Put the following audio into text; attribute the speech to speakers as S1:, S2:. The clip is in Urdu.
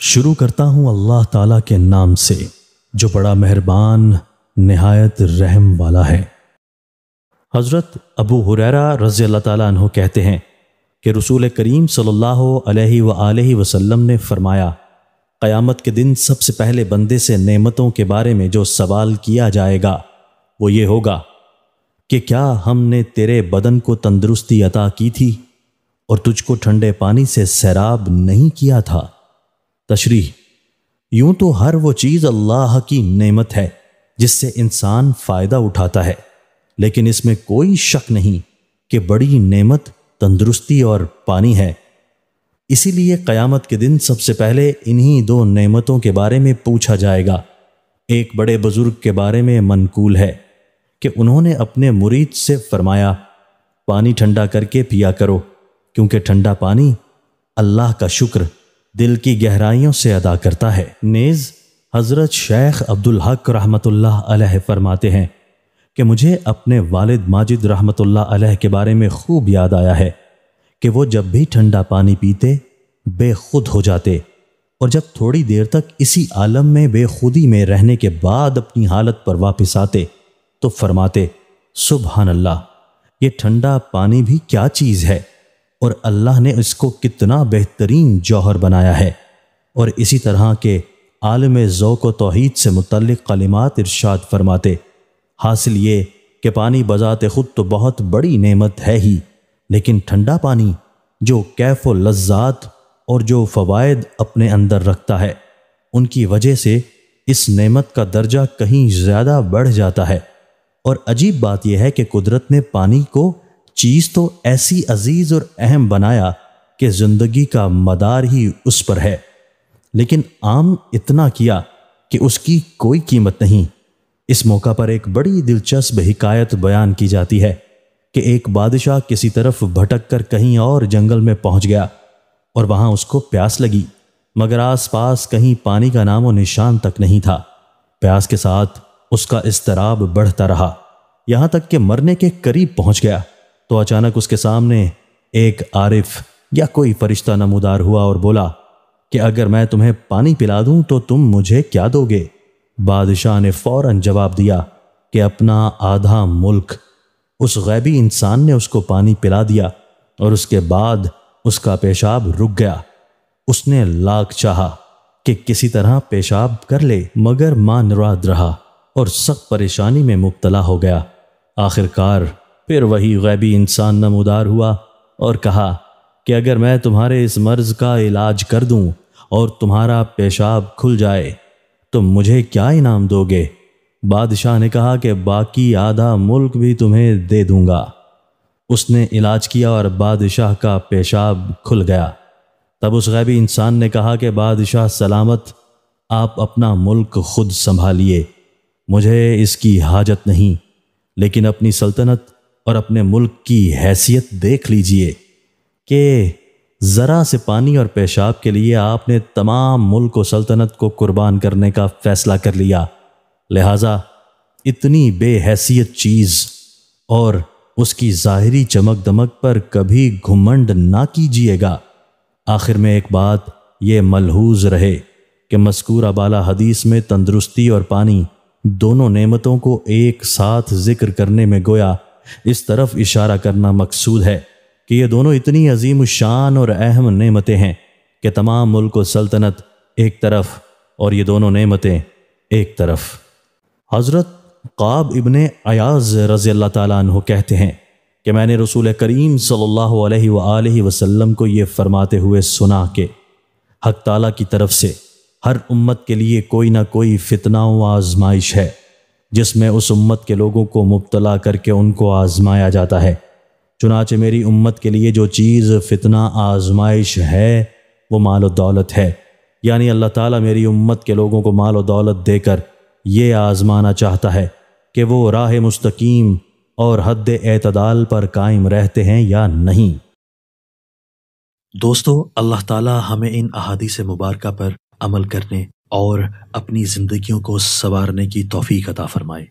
S1: شروع کرتا ہوں اللہ تعالیٰ کے نام سے جو بڑا مہربان نہایت رحم والا ہے۔ حضرت ابو ہریرہ رضی اللہ تعالیٰ عنہ کہتے ہیں کہ رسول کریم صلی اللہ علیہ وآلہ وسلم نے فرمایا، قیامت کے دن سب سے پہلے بندے سے نعمتوں کے بارے میں جو سوال کیا جائے گا وہ یہ ہوگا کہ کیا ہم نے تیرے بدن کو تندرستی عطا کی تھی اور تجھ کو ٹھنڈے پانی سے سیراب نہیں کیا تھا؟ تشریح: یوں تو ہر وہ چیز اللہ کی نعمت ہے جس سے انسان فائدہ اٹھاتا ہے، لیکن اس میں کوئی شک نہیں کہ بڑی نعمت تندرستی اور پانی ہے۔ اسی لیے قیامت کے دن سب سے پہلے انہی دو نعمتوں کے بارے میں پوچھا جائے گا۔ ایک بڑے بزرگ کے بارے میں منقول ہے کہ انہوں نے اپنے مرید سے فرمایا، پانی ٹھنڈا کر کے پیا کرو، کیونکہ ٹھنڈا پانی اللہ کا شکر دل کی گہرائیوں سے ادا کرتا ہے۔ نیز حضرت شیخ عبدالحق رحمۃ اللہ علیہ فرماتے ہیں کہ مجھے اپنے والد ماجد رحمۃ اللہ علیہ کے بارے میں خوب یاد آیا ہے کہ وہ جب بھی ٹھنڈا پانی پیتے بے خود ہو جاتے، اور جب تھوڑی دیر تک اسی عالم میں بے خودی میں رہنے کے بعد اپنی حالت پر واپس آتے تو فرماتے، سبحان اللہ، یہ ٹھنڈا پانی بھی کیا چیز ہے، اور اللہ نے اس کو کتنا بہترین جوہر بنایا ہے۔ اور اسی طرح کے عالم ذوق و توحید سے متعلق کلمات ارشاد فرماتے، حاصل یہ کہ پانی بذات خود تو بہت بڑی نعمت ہے ہی، لیکن ٹھنڈا پانی جو کیف و لذات اور جو فوائد اپنے اندر رکھتا ہے، ان کی وجہ سے اس نعمت کا درجہ کہیں زیادہ بڑھ جاتا ہے۔ اور عجیب بات یہ ہے کہ قدرت نے پانی کو چیز تو ایسی عزیز اور اہم بنایا کہ زندگی کا مدار ہی اس پر ہے، لیکن عام اتنا کیا کہ اس کی کوئی قیمت نہیں۔ اس موقع پر ایک بڑی دلچسپ حکایت بیان کی جاتی ہے کہ ایک بادشاہ کسی طرف بھٹک کر کہیں اور جنگل میں پہنچ گیا اور وہاں اس کو پیاس لگی، مگر آس پاس کہیں پانی کا نام و نشان تک نہیں تھا۔ پیاس کے ساتھ اس کا اضطراب بڑھتا رہا، یہاں تک کہ مرنے کے قریب پہنچ گیا تو اچانک اس کے سامنے ایک عارف یا کوئی فرشتہ نمودار ہوا اور بولا کہ اگر میں تمہیں پانی پلا دوں تو تم مجھے کیا دو گے؟ بادشاہ نے فوراً جواب دیا کہ اپنا آدھا ملک۔ اس غیبی انسان نے اس کو پانی پلا دیا اور اس کے بعد اس کا پیشاب رک گیا۔ اس نے لاکھ چاہا کہ کسی طرح پیشاب کر لے، مگر مانراد رہا اور سخت پریشانی میں مبتلا ہو گیا۔ آخرکار پھر وہی غیبی انسان نمودار ہوا اور کہا کہ اگر میں تمہارے اس مرض کا علاج کر دوں اور تمہارا پیشاب کھل جائے تو مجھے کیا انعام دو گے؟ بادشاہ نے کہا کہ باقی آدھا ملک بھی تمہیں دے دوں گا۔ اس نے علاج کیا اور بادشاہ کا پیشاب کھل گیا۔ تب اس غیبی انسان نے کہا کہ بادشاہ سلامت، آپ اپنا ملک خود سنبھالیے، مجھے اس کی حاجت نہیں، لیکن اپنی سلطنت اور اپنے ملک کی حیثیت دیکھ لیجئے کہ ذرا سے پانی اور پیشاب کے لیے آپ نے تمام ملک و سلطنت کو قربان کرنے کا فیصلہ کر لیا، لہٰذا اتنی بے حیثیت چیز اور اس کی ظاہری چمک دمک پر کبھی گھمنڈ نہ کیجیے گا۔ آخر میں ایک بات یہ ملحوظ رہے کہ مذکورہ بالا حدیث میں تندرستی اور پانی دونوں نعمتوں کو ایک ساتھ ذکر کرنے میں گویا اس طرف اشارہ کرنا مقصود ہے کہ یہ دونوں اتنی عظیم الشان اور اہم نعمتیں ہیں کہ تمام ملک و سلطنت ایک طرف اور یہ دونوں نعمتیں ایک طرف۔ حضرت قعب ابن عیاض رضی اللہ تعالیٰ عنہ کہتے ہیں کہ میں نے رسول کریم صلی اللہ علیہ وآلہ وسلم کو یہ فرماتے ہوئے سنا کہ حق تعالیٰ کی طرف سے ہر امت کے لیے کوئی نہ کوئی فتنہ و آزمائش ہے جس میں اس امت کے لوگوں کو مبتلا کر کے ان کو آزمایا جاتا ہے۔ چنانچہ میری امت کے لیے جو چیز فتنہ آزمائش ہے وہ مال و دولت ہے، یعنی اللہ تعالیٰ میری امت کے لوگوں کو مال و دولت دے کر یہ آزمانا چاہتا ہے کہ وہ راہ مستقیم اور حد اعتدال پر قائم رہتے ہیں یا نہیں۔ دوستو، اللہ تعالیٰ ہمیں ان احادیث مبارکہ پر عمل کرنے اور اپنی زندگیوں کو سنوارنے کی توفیق عطا فرمائے۔